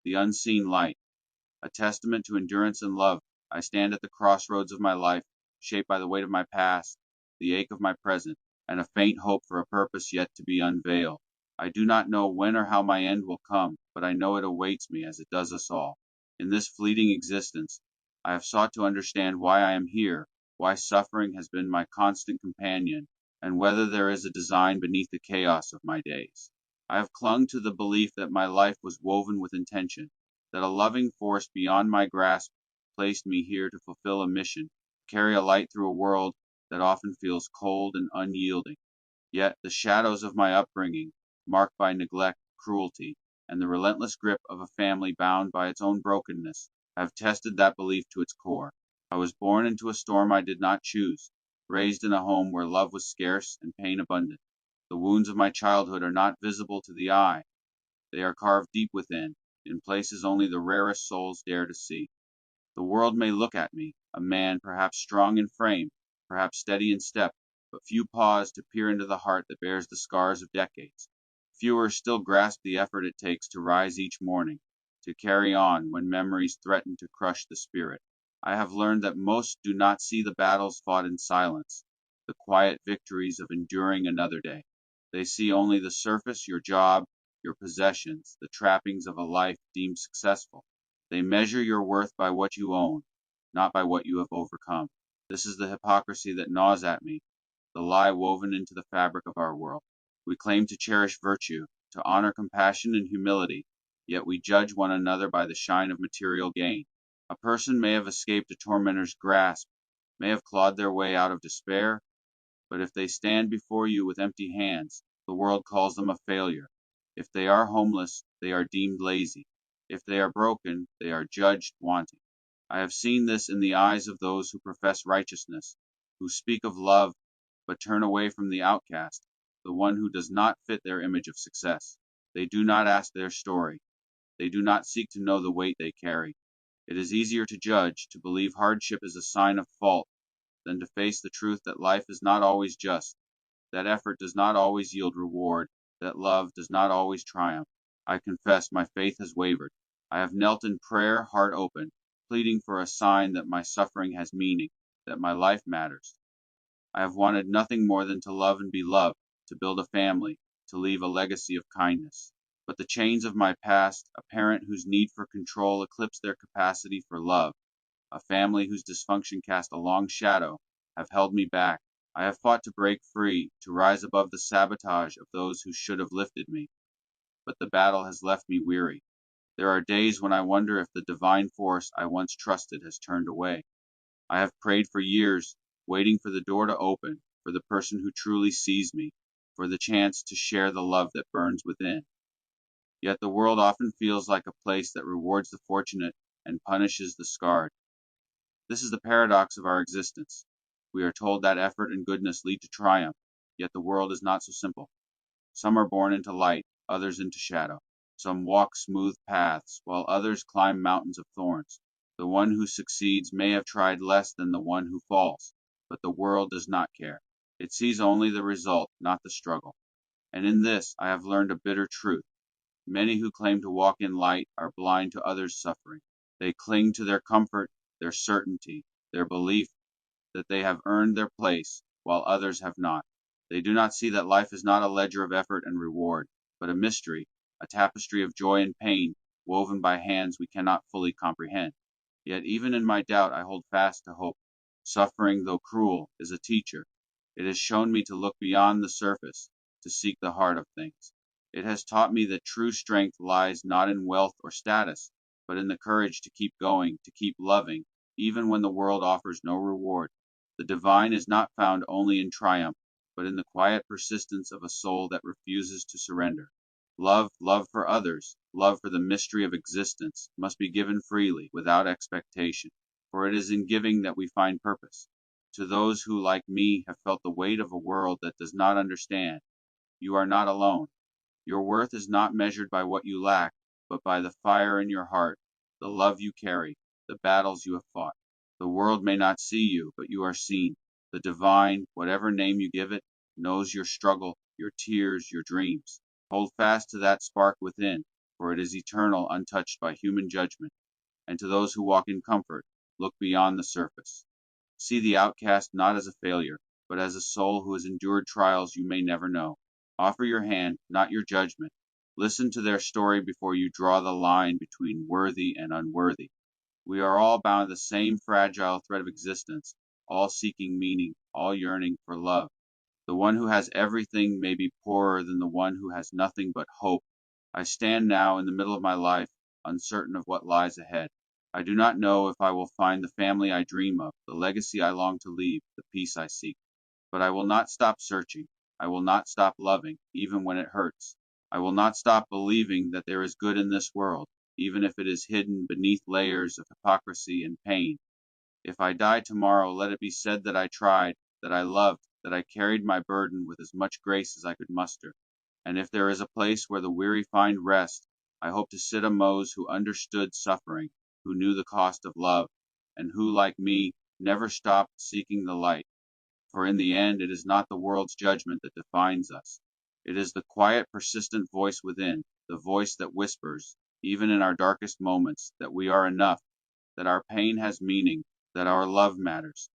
the unseen light. A testament to endurance and love, I stand at the crossroads of my life, shaped by the weight of my past, the ache of my present, and a faint hope for a purpose yet to be unveiled. I do not know when or how my end will come, but I know it awaits me as it does us all. In this fleeting existence, I have sought to understand why I am here, why suffering has been my constant companion, and whether there is a design beneath the chaos of my days. I have clung to the belief that my life was woven with intention, that a loving force beyond my grasp placed me here to fulfill a mission, carry a light through a world that often feels cold and unyielding. Yet the shadows of my upbringing, marked by neglect, cruelty, and the relentless grip of a family bound by its own brokenness, have tested that belief to its core. I was born into a storm I did not choose, raised in a home where love was scarce and pain abundant. The wounds of my childhood are not visible to the eye. They are carved deep within, in places only the rarest souls dare to see. The world may look at me, a man perhaps strong in frame, perhaps steady in step, but few pause to peer into the heart that bears the scars of decades. Fewer still grasp the effort it takes to rise each morning, to carry on when memories threaten to crush the spirit. I have learned that most do not see the battles fought in silence, the quiet victories of enduring another day. They see only the surface, your job, your possessions, the trappings of a life deemed successful. They measure your worth by what you own, not by what you have overcome. This is the hypocrisy that gnaws at me, the lie woven into the fabric of our world. We claim to cherish virtue, to honor compassion and humility, yet we judge one another by the shine of material gain. A person may have escaped a tormentor's grasp, may have clawed their way out of despair, but if they stand before you with empty hands, the world calls them a failure. If they are homeless, they are deemed lazy. If they are broken, they are judged wanting. I have seen this in the eyes of those who profess righteousness, who speak of love, but turn away from the outcast, the one who does not fit their image of success. They do not ask their story. They do not seek to know the weight they carry. It is easier to judge, to believe hardship is a sign of fault, than to face the truth that life is not always just, that effort does not always yield reward, that love does not always triumph. I confess my faith has wavered. I have knelt in prayer, heart open, pleading for a sign that my suffering has meaning, that my life matters. I have wanted nothing more than to love and be loved, to build a family, to leave a legacy of kindness. But the chains of my past, a parent whose need for control eclipsed their capacity for love, a family whose dysfunction cast a long shadow, have held me back. I have fought to break free, to rise above the sabotage of those who should have lifted me. But the battle has left me weary. There are days when I wonder if the divine force I once trusted has turned away. I have prayed for years, waiting for the door to open, for the person who truly sees me, for the chance to share the love that burns within. Yet the world often feels like a place that rewards the fortunate and punishes the scarred. This is the paradox of our existence. We are told that effort and goodness lead to triumph, yet the world is not so simple. Some are born into light, others into shadow. Some walk smooth paths, while others climb mountains of thorns. The one who succeeds may have tried less than the one who falls, but the world does not care. It sees only the result, not the struggle. And in this I have learned a bitter truth. Many who claim to walk in light are blind to others' suffering. They cling to their comfort, their certainty, their belief that they have earned their place, while others have not. They do not see that life is not a ledger of effort and reward, but a mystery, a tapestry of joy and pain, woven by hands we cannot fully comprehend. Yet even in my doubt I hold fast to hope. Suffering, though cruel, is a teacher. It has shown me to look beyond the surface, to seek the heart of things. It has taught me that true strength lies not in wealth or status, but in the courage to keep going, to keep loving, even when the world offers no reward. The divine is not found only in triumph, but in the quiet persistence of a soul that refuses to surrender. Love for others, love for the mystery of existence, must be given freely, without expectation, for it is in giving that we find purpose. To those who, like me, have felt the weight of a world that does not understand, you are not alone. Your worth is not measured by what you lack, but by the fire in your heart, the love you carry, the battles you have fought. The world may not see you, but you are seen. The divine, whatever name you give it, knows your struggle, your tears, your dreams. Hold fast to that spark within. for it is eternal, untouched by human judgment. And to those who walk in comfort, look beyond the surface. See the outcast not as a failure, but as a soul who has endured trials you may never know. Offer your hand, not your judgment. Listen to their story before you draw the line between worthy and unworthy. We are all bound to the same fragile thread of existence, all seeking meaning, all yearning for love. The one who has everything may be poorer than the one who has nothing but hope. I stand now in the middle of my life, uncertain of what lies ahead. I do not know if I will find the family I dream of, the legacy I long to leave, the peace I seek. But I will not stop searching. I will not stop loving, even when it hurts. I will not stop believing that there is good in this world, even if it is hidden beneath layers of hypocrisy and pain. If I die tomorrow, let it be said that I tried, that I loved, that I carried my burden with as much grace as I could muster. And if there is a place where the weary find rest, I hope to sit among those who understood suffering, who knew the cost of love, and who, like me, never stopped seeking the light. For in the end, it is not the world's judgment that defines us. It is the quiet, persistent voice within, the voice that whispers, even in our darkest moments, that we are enough, that our pain has meaning, that our love matters.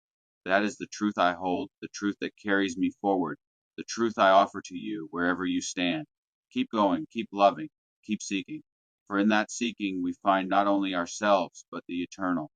That is the truth I hold, the truth that carries me forward, the truth I offer to you wherever you stand. Keep going, keep loving, keep seeking. For in that seeking we find not only ourselves, but the eternal.